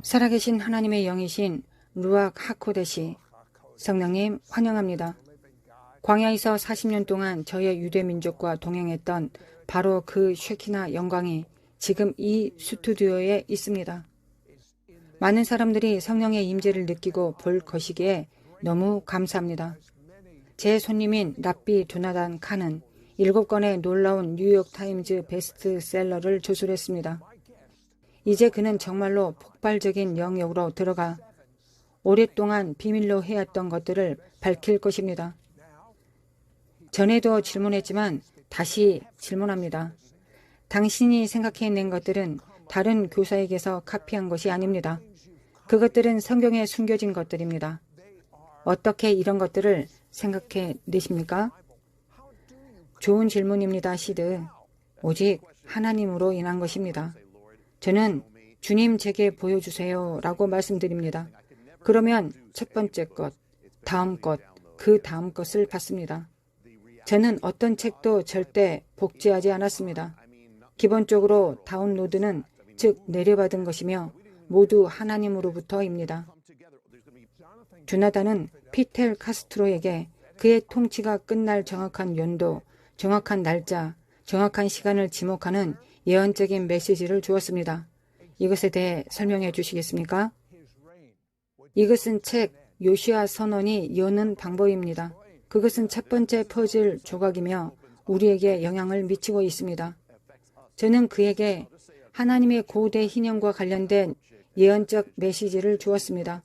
살아계신 하나님의 영이신 루악 하코데시 성령님 환영합니다. 광야에서 40년 동안 저의 유대민족과 동행했던 바로 그 쉐키나 영광이 지금 이 스튜디오에 있습니다. 많은 사람들이 성령의 임재를 느끼고 볼 것이기에 너무 감사합니다. 제 손님인 랍비 두나단 칸은 7권의 놀라운 뉴욕타임즈 베스트셀러를 저술했습니다. 이제 그는 정말로 폭발적인 영역으로 들어가 오랫동안 비밀로 해왔던 것들을 밝힐 것입니다. 전에도 질문했지만 다시 질문합니다. 당신이 생각해낸 것들은 다른 교사에게서 카피한 것이 아닙니다. 그것들은 성경에 숨겨진 것들입니다. 어떻게 이런 것들을 생각해내십니까? 좋은 질문입니다, 시드. 오직 하나님으로 인한 것입니다. 저는 주님 제게 보여주세요 라고 말씀드립니다. 그러면 첫 번째 것, 다음 것, 그 다음 것을 받습니다. 저는 어떤 책도 절대 복제하지 않았습니다. 기본적으로 다운로드는 즉 내려받은 것이며 모두 하나님으로부터입니다. 주나단은 피텔 카스트로에게 그의 통치가 끝날 정확한 연도, 정확한 날짜, 정확한 시간을 지목하는 예언적인 메시지를 주었습니다. 이것에 대해 설명해 주시겠습니까? 이것은 책 요시아 선언이 여는 방법입니다. 그것은 첫 번째 퍼즐 조각이며 우리에게 영향을 미치고 있습니다. 저는 그에게 하나님의 고대 희년과 관련된 예언적 메시지를 주었습니다.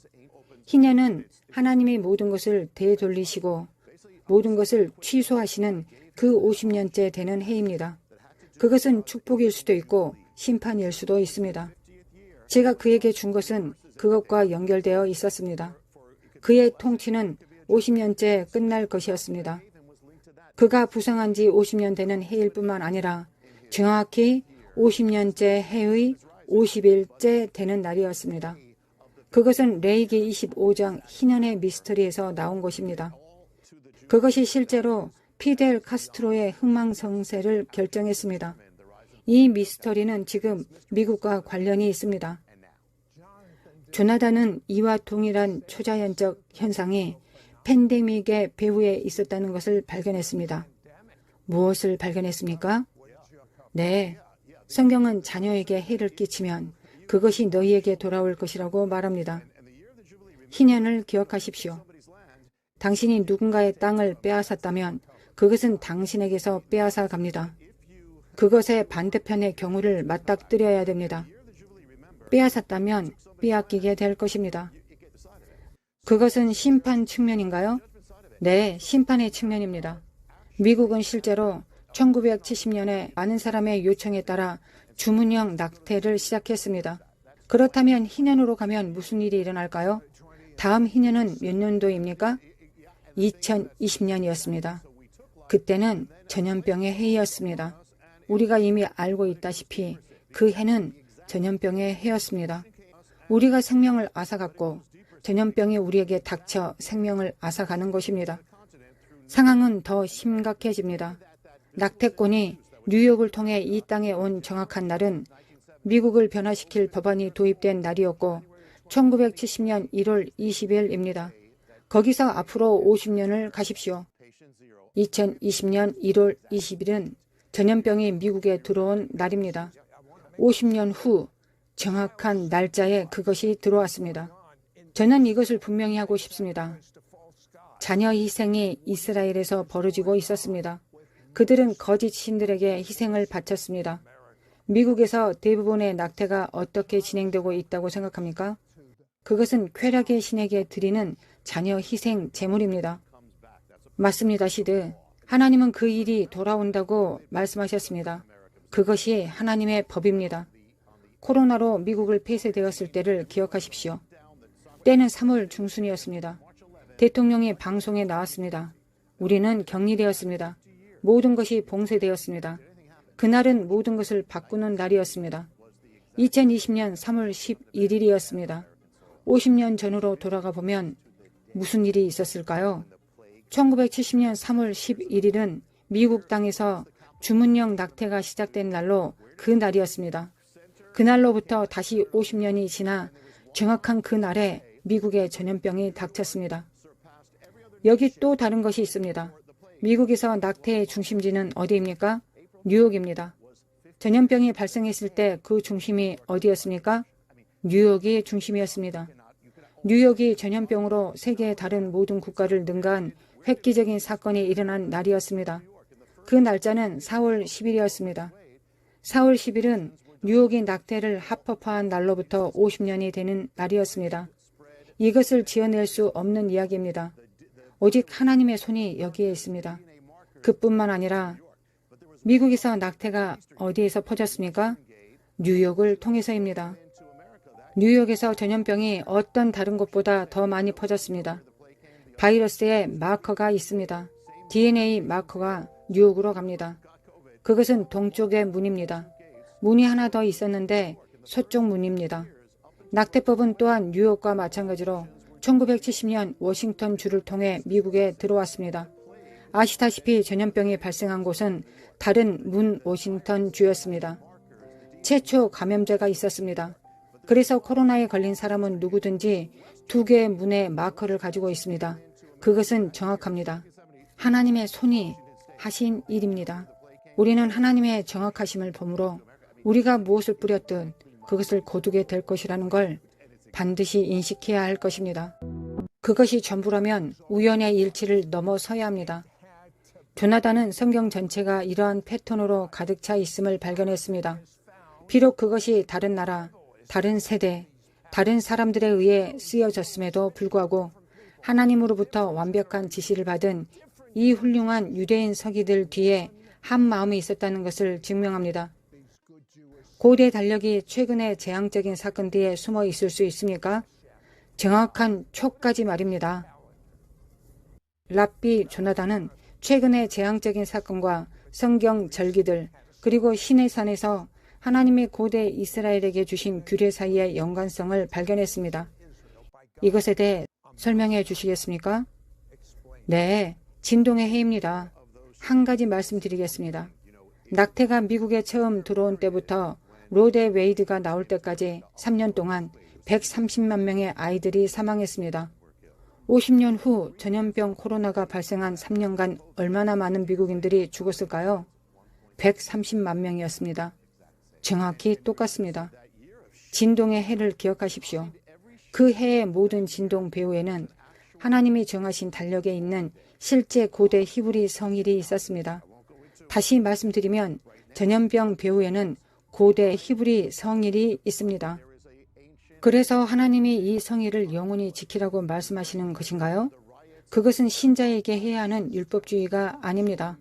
희년은 하나님이 모든 것을 되돌리시고 모든 것을 취소하시는 그 50년째 되는 해입니다. 그것은 축복일 수도 있고 심판일 수도 있습니다. 제가 그에게 준 것은 그것과 연결되어 있었습니다. 그의 통치는 50년째 끝날 것이었습니다. 그가 부상한 지 50년 되는 해일 뿐만 아니라 정확히 50년째 해의 50일째 되는 날이었습니다. 그것은 레이기 25장 희년의 미스터리에서 나온 것입니다. 그것이 실제로 피델 카스트로의 흥망성쇠를 결정했습니다. 이 미스터리는 지금 미국과 관련이 있습니다. 조나단은 이와 동일한 초자연적 현상이 팬데믹의 배후에 있었다는 것을 발견했습니다. 무엇을 발견했습니까? 네, 성경은 자녀에게 해를 끼치면 그것이 너희에게 돌아올 것이라고 말합니다. 희년을 기억하십시오. 당신이 누군가의 땅을 빼앗았다면 그것은 당신에게서 빼앗아 갑니다. 그것의 반대편의 경우를 맞닥뜨려야 됩니다. 빼앗았다면 빼앗기게 될 것입니다. 그것은 심판 측면인가요? 네, 심판의 측면입니다. 미국은 실제로 1970년에 많은 사람의 요청에 따라 주문형 낙태를 시작했습니다. 그렇다면 희년으로 가면 무슨 일이 일어날까요? 다음 희년은 몇 년도입니까? 2020년이었습니다. 그때는 전염병의 해였습니다. 우리가 이미 알고 있다시피 그 해는 전염병의 해였습니다. 우리가 생명을 앗아갔고 전염병이 우리에게 닥쳐 생명을 앗아가는 것입니다. 상황은 더 심각해집니다. 낙태권이 뉴욕을 통해 이 땅에 온 정확한 날은 미국을 변화시킬 법안이 도입된 날이었고 1970년 1월 20일입니다. 거기서 앞으로 50년을 가십시오. 2020년 1월 20일은 전염병이 미국에 들어온 날입니다. 50년 후 정확한 날짜에 그것이 들어왔습니다. 저는 이것을 분명히 하고 싶습니다. 자녀 희생이 이스라엘에서 벌어지고 있었습니다. 그들은 거짓 신들에게 희생을 바쳤습니다. 미국에서 대부분의 낙태가 어떻게 진행되고 있다고 생각합니까? 그것은 쾌락의 신에게 드리는 자녀 희생 제물입니다. 맞습니다, 시드. 하나님은 그 일이 돌아온다고 말씀하셨습니다. 그것이 하나님의 법입니다. 코로나로 미국을 폐쇄되었을 때를 기억하십시오. 때는 3월 중순이었습니다. 대통령이 방송에 나왔습니다. 우리는 격리되었습니다. 모든 것이 봉쇄되었습니다. 그날은 모든 것을 바꾸는 날이었습니다. 2020년 3월 11일이었습니다. 50년 전으로 돌아가 보면 무슨 일이 있었을까요? 1970년 3월 11일은 미국 땅에서 주문형 낙태가 시작된 날로 그 날이었습니다. 그날로부터 다시 50년이 지나 정확한 그 날에 미국에 전염병이 닥쳤습니다. 여기 또 다른 것이 있습니다. 미국에서 낙태의 중심지는 어디입니까? 뉴욕입니다. 전염병이 발생했을 때 그 중심이 어디였습니까? 뉴욕이 중심이었습니다. 뉴욕이 전염병으로 세계의 다른 모든 국가를 능가한 획기적인 사건이 일어난 날이었습니다. 그 날짜는 4월 10일이었습니다. 4월 10일은 뉴욕이 낙태를 합법화한 날로부터 50년이 되는 날이었습니다. 이것을 지어낼 수 없는 이야기입니다. 오직 하나님의 손이 여기에 있습니다. 그뿐만 아니라 미국에서 낙태가 어디에서 퍼졌습니까? 뉴욕을 통해서입니다. 뉴욕에서 전염병이 어떤 다른 곳보다 더 많이 퍼졌습니다. 바이러스에 마커가 있습니다. DNA 마커가 뉴욕으로 갑니다. 그것은 동쪽의 문입니다. 문이 하나 더 있었는데 서쪽 문입니다. 낙태법은 또한 뉴욕과 마찬가지로 1970년 워싱턴 주를 통해 미국에 들어왔습니다. 아시다시피 전염병이 발생한 곳은 다른 문 워싱턴 주였습니다. 최초 감염자가 있었습니다. 그래서 코로나에 걸린 사람은 누구든지 2개의 문의 마커를 가지고 있습니다. 그것은 정확합니다. 하나님의 손이 하신 일입니다. 우리는 하나님의 정확하심을 보므로 우리가 무엇을 뿌렸든 그것을 거두게 될 것이라는 걸 반드시 인식해야 할 것입니다. 그것이 전부라면 우연의 일치를 넘어서야 합니다. 조나단은 성경 전체가 이러한 패턴으로 가득 차 있음을 발견했습니다. 비록 그것이 다른 나라, 다른 세대, 다른 사람들에 의해 쓰여졌음에도 불구하고 하나님으로부터 완벽한 지시를 받은 이 훌륭한 유대인 서기들 뒤에 한 마음이 있었다는 것을 증명합니다. 고대 달력이 최근의 재앙적인 사건 뒤에 숨어 있을 수 있습니까? 정확한 촉까지 말입니다. 랍비 조나단은 최근의 재앙적인 사건과 성경 절기들 그리고 신의 산에서 하나님의 고대 이스라엘에게 주신 규례 사이의 연관성을 발견했습니다. 이것에 대해 설명해 주시겠습니까? 네, 진동의 해입니다. 한 가지 말씀드리겠습니다. 낙태가 미국에 처음 들어온 때부터 로데 웨이드가 나올 때까지 3년 동안 130만 명의 아이들이 사망했습니다. 50년 후 전염병 코로나가 발생한 3년간 얼마나 많은 미국인들이 죽었을까요? 130만 명이었습니다. 정확히 똑같습니다. 진동의 해를 기억하십시오. 그 해의 모든 진동 배후에는 하나님이 정하신 달력에 있는 실제 고대 히브리 성일이 있었습니다. 다시 말씀드리면 전염병 배후에는 고대 히브리 성일이 있습니다. 그래서 하나님이 이 성일을 영원히 지키라고 말씀하시는 것인가요? 그것은 신자에게 해야 하는 율법주의가 아닙니다.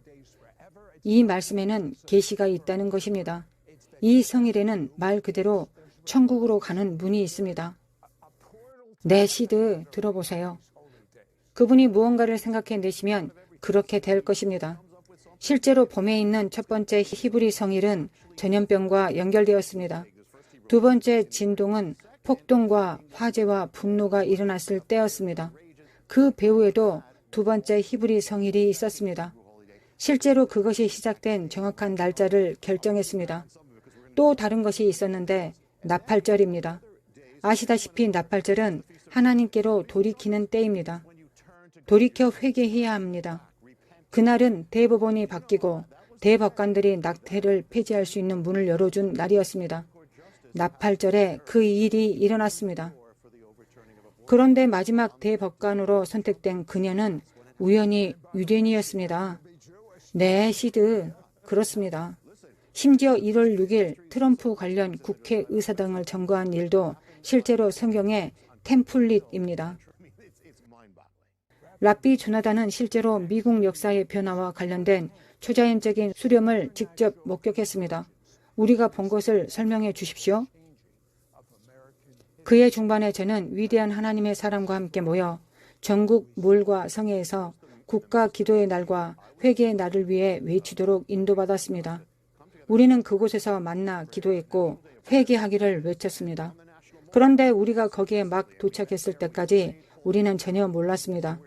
이 말씀에는 계시가 있다는 것입니다. 이 성일에는 말 그대로 천국으로 가는 문이 있습니다. 네, 시드 들어보세요. 그분이 무언가를 생각해 내시면 그렇게 될 것입니다. 실제로 봄에 있는 첫 번째 히브리 성일은 전염병과 연결되었습니다. 두 번째 진동은 폭동과 화재와 분노가 일어났을 때였습니다. 그 배후에도 두 번째 히브리 성일이 있었습니다. 실제로 그것이 시작된 정확한 날짜를 결정했습니다. 또 다른 것이 있었는데 나팔절입니다. 아시다시피 나팔절은 하나님께로 돌이키는 때입니다. 돌이켜 회개해야 합니다. 그날은 대법원이 바뀌고 대법관들이 낙태를 폐지할 수 있는 문을 열어준 날이었습니다. 나팔절에 그 일이 일어났습니다. 그런데 마지막 대법관으로 선택된 그녀는 우연히 유대인이었습니다. 네, 시드. 그렇습니다. 심지어 1월 6일 트럼프 관련 국회의사당을 점거한 일도 실제로 성경의 템플릿입니다. 랍비 조나단은 실제로 미국 역사의 변화와 관련된 초자연적인 수렴을 직접 목격했습니다. 우리가 본 것을 설명해 주십시오. 그해 중반에 저는 위대한 하나님의 사람과 함께 모여 전국 몰과 성회에서 국가 기도의 날과 회개의 날을 위해 외치도록 인도받았습니다. 우리는 그곳에서 만나 기도했고 회개하기를 외쳤습니다. 그런데 우리가 거기에 막 도착했을 때까지 우리는 전혀 몰랐습니다.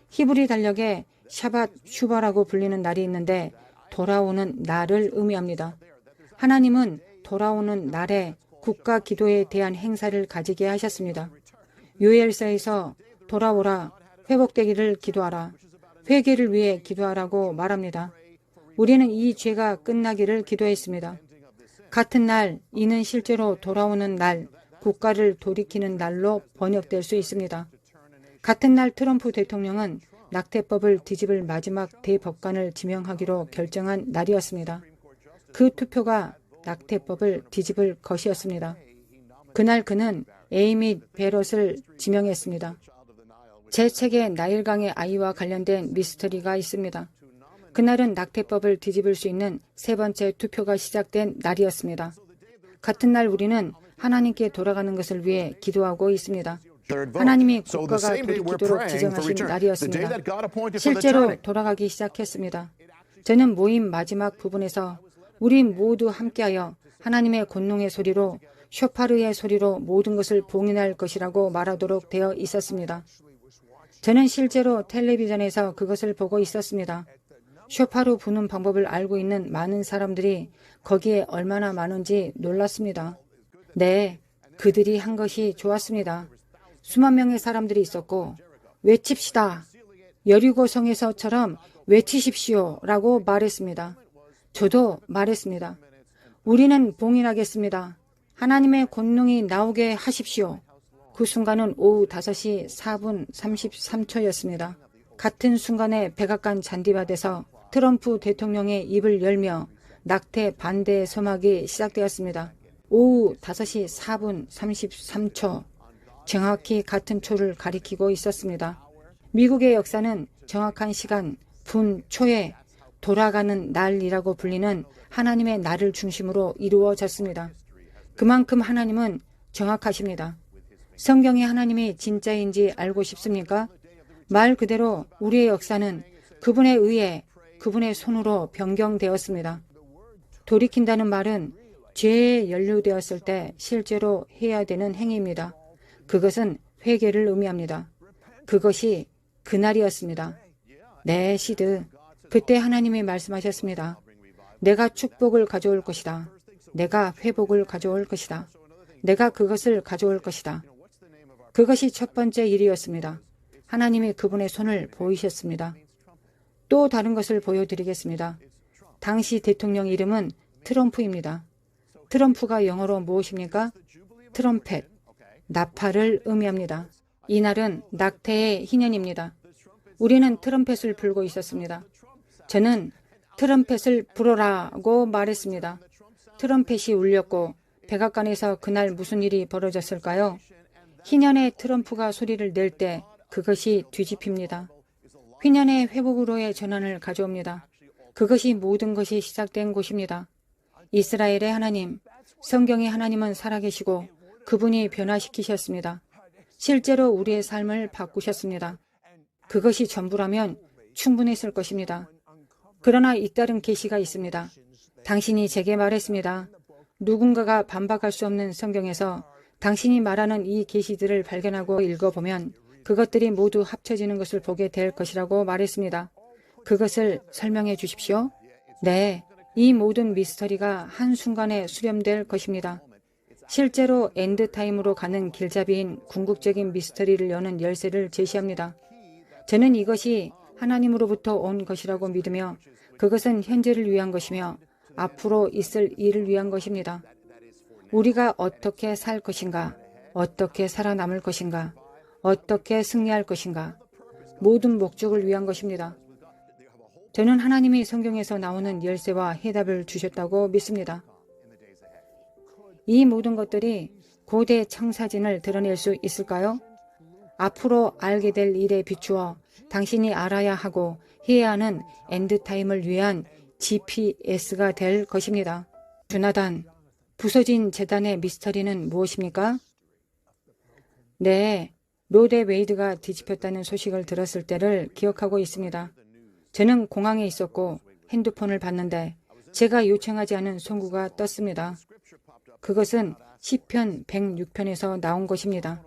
히브리 달력에 샤밧 슈바라고 불리는 날이 있는데 돌아오는 날을 의미합니다. 하나님은 돌아오는 날에 국가 기도에 대한 행사를 가지게 하셨습니다. 요엘서에서 돌아오라, 회복되기를 기도하라, 회개를 위해 기도하라고 말합니다. 우리는 이 죄가 끝나기를 기도했습니다. 같은 날, 이는 실제로 돌아오는 날, 국가를 돌이키는 날로 번역될 수 있습니다. 같은 날 트럼프 대통령은 낙태법을 뒤집을 마지막 대법관을 지명하기로 결정한 날이었습니다. 그 투표가 낙태법을 뒤집을 것이었습니다. 그날 그는 에이미 베럿을 지명했습니다. 제 책에 나일강의 아이와 관련된 미스터리가 있습니다. 그날은 낙태법을 뒤집을 수 있는 세 번째 투표가 시작된 날이었습니다. 같은 날 우리는 하나님께 돌아가는 것을 위해 기도하고 있습니다. 하나님이 국가가 돌이키도록 지정하신 날이었습니다. 실제로 돌아가기 시작했습니다. 저는 모임 마지막 부분에서 우리 모두 함께하여 하나님의 권능의 소리로 쇼파르의 소리로 모든 것을 봉인할 것이라고 말하도록 되어 있었습니다. 저는 실제로 텔레비전에서 그것을 보고 있었습니다. 쇼파르 부는 방법을 알고 있는 많은 사람들이 거기에 얼마나 많은지 놀랐습니다. 네, 그들이 한 것이 좋았습니다. 수만 명의 사람들이 있었고 외칩시다. 여리고성에서처럼 외치십시오 라고 말했습니다. 저도 말했습니다. 우리는 봉인하겠습니다. 하나님의 권능이 나오게 하십시오. 그 순간은 오후 5시 4분 33초였습니다. 같은 순간에 백악관 잔디밭에서 트럼프 대통령의 입을 열며 낙태 반대 서막이 시작되었습니다. 오후 5시 4분 33초, 정확히 같은 초를 가리키고 있었습니다. 미국의 역사는 정확한 시간, 분, 초에 돌아가는 날이라고 불리는 하나님의 날을 중심으로 이루어졌습니다. 그만큼 하나님은 정확하십니다. 성경이 하나님이 진짜인지 알고 싶습니까? 말 그대로 우리의 역사는 그분에 의해 그분의 손으로 변경되었습니다. 돌이킨다는 말은 죄에 연루되었을 때 실제로 해야 되는 행위입니다. 그것은 회개를 의미합니다. 그것이 그날이었습니다. 네, 시드. 그때 하나님이 말씀하셨습니다. 내가 축복을 가져올 것이다. 내가 회복을 가져올 것이다. 내가 그것을 가져올 것이다. 그것이 첫 번째 일이었습니다. 하나님이 그분의 손을 보이셨습니다. 또 다른 것을 보여드리겠습니다. 당시 대통령 이름은 트럼프입니다. 트럼프가 영어로 무엇입니까? 트럼펫, 나팔을 의미합니다. 이날은 낙태의 희년입니다. 우리는 트럼펫을 불고 있었습니다. 저는 트럼펫을 불어라고 말했습니다. 트럼펫이 울렸고 백악관에서 그날 무슨 일이 벌어졌을까요? 희년의 트럼프가 소리를 낼 때 그것이 뒤집힙니다. 희년의 회복으로의 전환을 가져옵니다. 그것이 모든 것이 시작된 곳입니다. 이스라엘의 하나님, 성경의 하나님은 살아계시고 그분이 변화시키셨습니다. 실제로 우리의 삶을 바꾸셨습니다. 그것이 전부라면 충분했을 것입니다. 그러나 잇따른 계시가 있습니다. 당신이 제게 말했습니다. 누군가가 반박할 수 없는 성경에서 당신이 말하는 이 계시들을 발견하고 읽어보면 그것들이 모두 합쳐지는 것을 보게 될 것이라고 말했습니다. 그것을 설명해 주십시오. 네, 이 모든 미스터리가 한순간에 수렴될 것입니다. 실제로 엔드타임으로 가는 길잡이인 궁극적인 미스터리를 여는 열쇠를 제시합니다. 저는 이것이 하나님으로부터 온 것이라고 믿으며 그것은 현재를 위한 것이며 앞으로 있을 일을 위한 것입니다. 우리가 어떻게 살 것인가, 어떻게 살아남을 것인가, 어떻게 승리할 것인가, 모든 목적을 위한 것입니다. 저는 하나님이 성경에서 나오는 열쇠와 해답을 주셨다고 믿습니다. 이 모든 것들이 고대 청사진을 드러낼 수 있을까요? 앞으로 알게 될 일에 비추어 당신이 알아야 하고 해야 하는 엔드타임을 위한 GPS가 될 것입니다. 주나단, 부서진 재단의 미스터리는 무엇입니까? 네, 로데 웨이드가 뒤집혔다는 소식을 들었을 때를 기억하고 있습니다. 저는 공항에 있었고 핸드폰을 봤는데 제가 요청하지 않은 송구가 떴습니다. 그것은 시편 106편에서 나온 것입니다.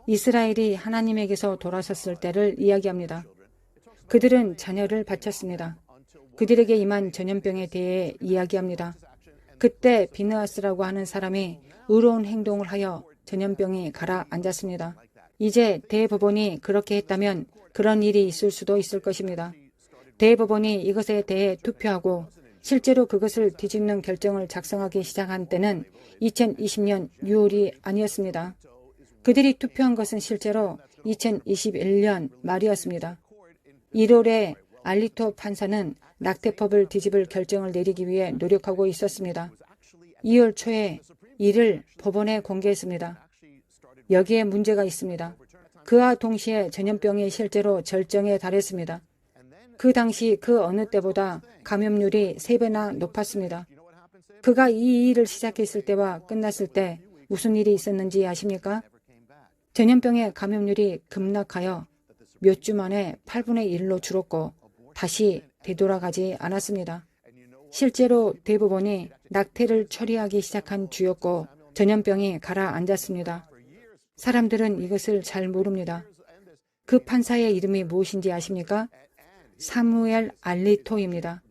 이스라엘이 하나님에게서 돌아섰을 때를 이야기합니다. 그들은 자녀를 바쳤습니다. 그들에게 임한 전염병에 대해 이야기합니다. 그때 비느하스라고 하는 사람이 의로운 행동을 하여 전염병이 가라앉았습니다. 이제 대법원이 그렇게 했다면 그런 일이 있을 수도 있을 것입니다. 대법원이 이것에 대해 투표하고 실제로 그것을 뒤집는 결정을 작성하기 시작한 때는 2020년 6월이 아니었습니다. 그들이 투표한 것은 실제로 2021년 말이었습니다. 1월에 알리토 판사는 낙태법을 뒤집을 결정을 내리기 위해 노력하고 있었습니다. 2월 초에 이를 법원에 공개했습니다. 여기에 문제가 있습니다. 그와 동시에 전염병이 실제로 절정에 달했습니다. 그 당시 그 어느 때보다 감염률이 3배나 높았습니다. 그가 이 일을 시작했을 때와 끝났을 때 무슨 일이 있었는지 아십니까? 전염병의 감염률이 급락하여 몇 주 만에 8분의 1로 줄었고 다시 되돌아가지 않았습니다. 실제로 대법원이 낙태를 처리하기 시작한 주였고 전염병이 가라앉았습니다. 사람들은 이것을 잘 모릅니다. 그 판사의 이름이 무엇인지 아십니까? 사무엘 알리토입니다.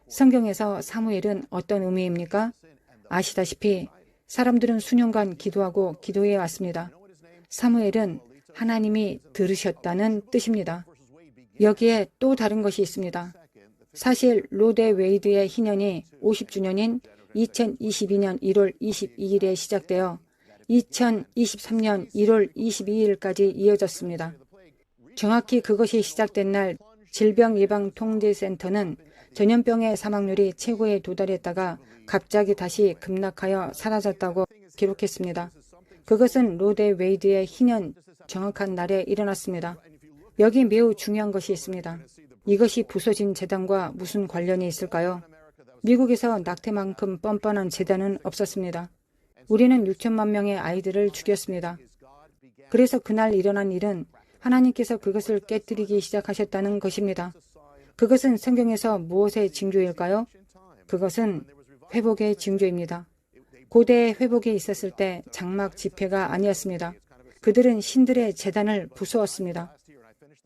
성경에서 사무엘은 어떤 의미입니까? 아시다시피 사람들은 수년간 기도하고 기도해 왔습니다. 사무엘은 하나님이 들으셨다는 뜻입니다. 여기에 또 다른 것이 있습니다. 사실 로데 웨이드의 희년이 50주년인 2022년 1월 22일에 시작되어 2023년 1월 22일까지 이어졌습니다. 정확히 그것이 시작된 날 질병예방통제센터는 전염병의 사망률이 최고에 도달했다가 갑자기 다시 급락하여 사라졌다고 기록했습니다. 그것은 로데 웨이드의 희년 정확한 날에 일어났습니다. 여기 매우 중요한 것이 있습니다. 이것이 부서진 재단과 무슨 관련이 있을까요? 미국에서 낙태만큼 뻔뻔한 재단은 없었습니다. 우리는 6천만 명의 아이들을 죽였습니다. 그래서 그날 일어난 일은 하나님께서 그것을 깨뜨리기 시작하셨다는 것입니다. 그것은 성경에서 무엇의 징조일까요? 그것은 회복의 징조입니다. 고대의 회복에 있었을 때 장막 집회가 아니었습니다. 그들은 신들의 재단을 부수었습니다.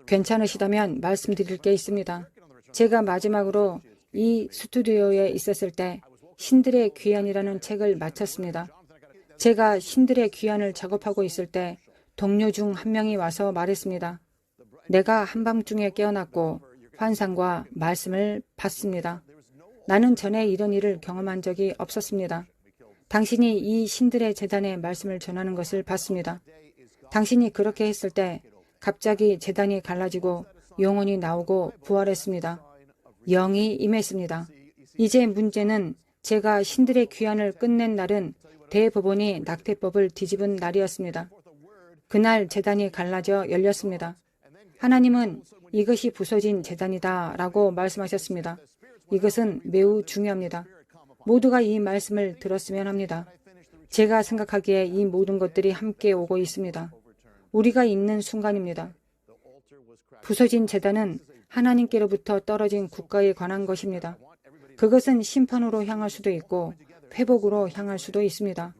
괜찮으시다면 말씀드릴 게 있습니다. 제가 마지막으로 이 스튜디오에 있었을 때 신들의 귀환이라는 책을 마쳤습니다. 제가 신들의 귀환을 작업하고 있을 때 동료 중 한 명이 와서 말했습니다. 내가 한밤중에 깨어났고 환상과 말씀을 봤습니다. 나는 전에 이런 일을 경험한 적이 없었습니다. 당신이 이 신들의 재단에 말씀을 전하는 것을 봤습니다. 당신이 그렇게 했을 때 갑자기 재단이 갈라지고 영혼이 나오고 부활했습니다. 영이 임했습니다. 이제 문제는 제가 신들의 귀환을 끝낸 날은 대법원이 낙태법을 뒤집은 날이었습니다. 그날 재단이 갈라져 열렸습니다. 하나님은 이것이 부서진 재단이다 라고 말씀하셨습니다. 이것은 매우 중요합니다. 모두가 이 말씀을 들었으면 합니다. 제가 생각하기에 이 모든 것들이 함께 오고 있습니다. 우리가 있는 순간입니다. 부서진 재단은 하나님께로부터 떨어진 국가에 관한 것입니다. 그것은 심판으로 향할 수도 있고 회복으로 향할 수도 있습니다.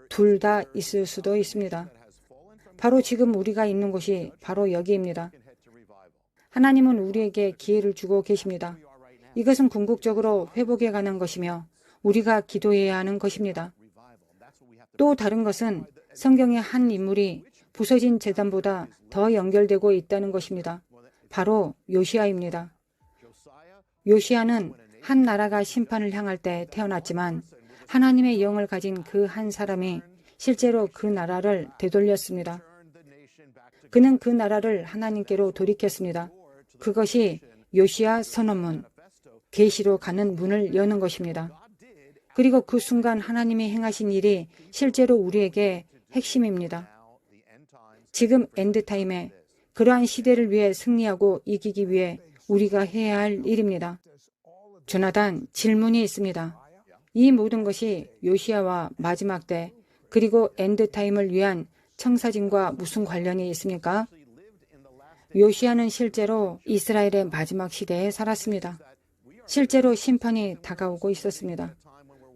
둘 다 있을 수도 있습니다. 바로 지금 우리가 있는 곳이 바로 여기입니다. 하나님은 우리에게 기회를 주고 계십니다. 이것은 궁극적으로 회복에 관한 것이며 우리가 기도해야 하는 것입니다. 또 다른 것은 성경의 한 인물이 부서진 재단보다 더 연결되고 있다는 것입니다. 바로 요시아입니다. 요시아는 한 나라가 심판을 향할 때 태어났지만 하나님의 영을 가진 그 한 사람이 실제로 그 나라를 되돌렸습니다. 그는 그 나라를 하나님께로 돌이켰습니다. 그것이 요시아 선언문, 계시로 가는 문을 여는 것입니다. 그리고 그 순간 하나님이 행하신 일이 실제로 우리에게 핵심입니다. 지금 엔드타임에 그러한 시대를 위해 승리하고 이기기 위해 우리가 해야 할 일입니다. 조나단, 질문이 있습니다. 이 모든 것이 요시아와 마지막 때 그리고 엔드타임을 위한 청사진과 무슨 관련이 있습니까? 요시아는 실제로 이스라엘의 마지막 시대에 살았습니다. 실제로 심판이 다가오고 있었습니다.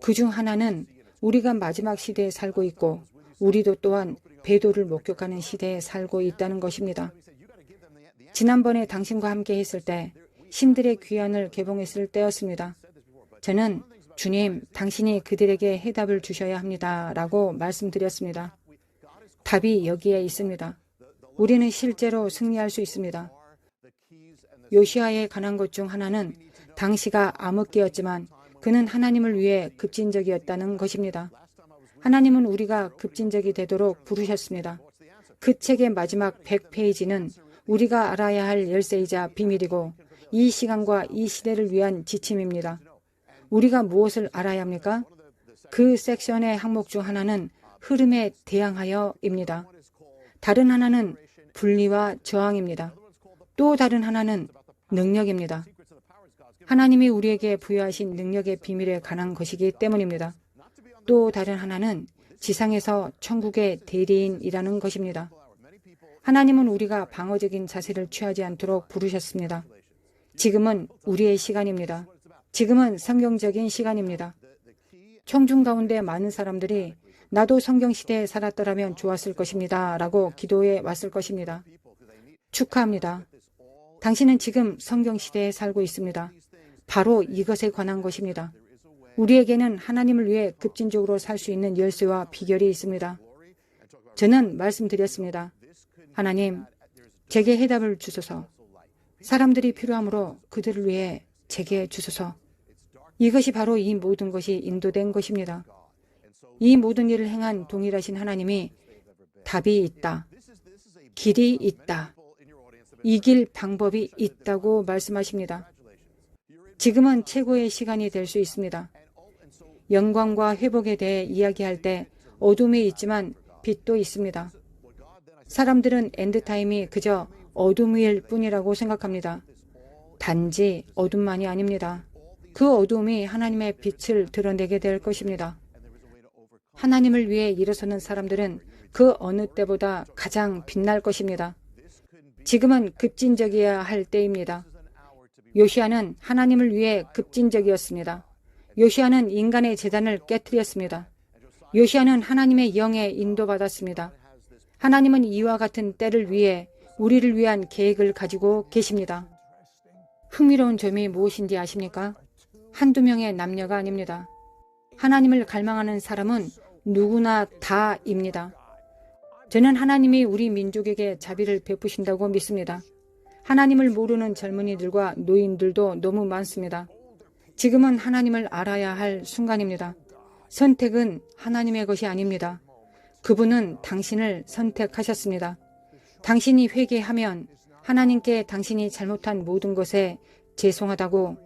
그중 하나는 우리가 마지막 시대에 살고 있고 우리도 또한 배도를 목격하는 시대에 살고 있다는 것입니다. 지난번에 당신과 함께 했을 때 신들의 귀환을 개봉했을 때였습니다. 저는 주님, 당신이 그들에게 해답을 주셔야 합니다. 라고 말씀드렸습니다. 답이 여기에 있습니다. 우리는 실제로 승리할 수 있습니다. 요시아에 관한 것 중 하나는 당시가 암흑기였지만 그는 하나님을 위해 급진적이었다는 것입니다. 하나님은 우리가 급진적이 되도록 부르셨습니다. 그 책의 마지막 100페이지는 우리가 알아야 할 열쇠이자 비밀이고 이 시간과 이 시대를 위한 지침입니다. 우리가 무엇을 알아야 합니까? 그 섹션의 항목 중 하나는 흐름에 대항하여입니다. 다른 하나는 분리와 저항입니다. 또 다른 하나는 능력입니다. 하나님이 우리에게 부여하신 능력의 비밀에 관한 것이기 때문입니다. 또 다른 하나는 지상에서 천국의 대리인이라는 것입니다. 하나님은 우리가 방어적인 자세를 취하지 않도록 부르셨습니다. 지금은 우리의 시간입니다. 지금은 성경적인 시간입니다. 청중 가운데 많은 사람들이 나도 성경시대에 살았더라면 좋았을 것입니다. 라고 기도해 왔을 것입니다. 축하합니다. 당신은 지금 성경시대에 살고 있습니다. 바로 이것에 관한 것입니다. 우리에게는 하나님을 위해 급진적으로 살 수 있는 열쇠와 비결이 있습니다. 저는 말씀드렸습니다. 하나님, 제게 해답을 주소서. 사람들이 필요하므로 그들을 위해 제게 주소서. 이것이 바로 이 모든 것이 인도된 것입니다. 이 모든 일을 행한 동일하신 하나님이 답이 있다. 길이 있다. 이길 방법이 있다고 말씀하십니다. 지금은 최고의 시간이 될 수 있습니다. 영광과 회복에 대해 이야기할 때 어둠이 있지만 빛도 있습니다. 사람들은 엔드타임이 그저 어둠일 뿐이라고 생각합니다. 단지 어둠만이 아닙니다. 그 어둠이 하나님의 빛을 드러내게 될 것입니다. 하나님을 위해 일어서는 사람들은 그 어느 때보다 가장 빛날 것입니다. 지금은 급진적이어야 할 때입니다. 요시아는 하나님을 위해 급진적이었습니다. 요시아는 인간의 제단을 깨뜨렸습니다. 요시아는 하나님의 영에 인도받았습니다. 하나님은 이와 같은 때를 위해 우리를 위한 계획을 가지고 계십니다. 흥미로운 점이 무엇인지 아십니까? 한두 명의 남녀가 아닙니다. 하나님을 갈망하는 사람은 누구나 다입니다. 저는 하나님이 우리 민족에게 자비를 베푸신다고 믿습니다. 하나님을 모르는 젊은이들과 노인들도 너무 많습니다. 지금은 하나님을 알아야 할 순간입니다. 선택은 하나님의 것이 아닙니다. 그분은 당신을 선택하셨습니다. 당신이 회개하면 하나님께 당신이 잘못한 모든 것에 죄송하다고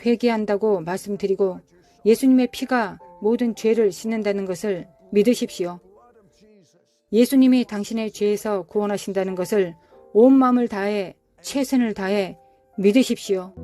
회개한다고 말씀드리고 예수님의 피가 모든 죄를 씻는다는 것을 믿으십시오. 예수님이 당신의 죄에서 구원하신다는 것을 온 마음을 다해 최선을 다해 믿으십시오.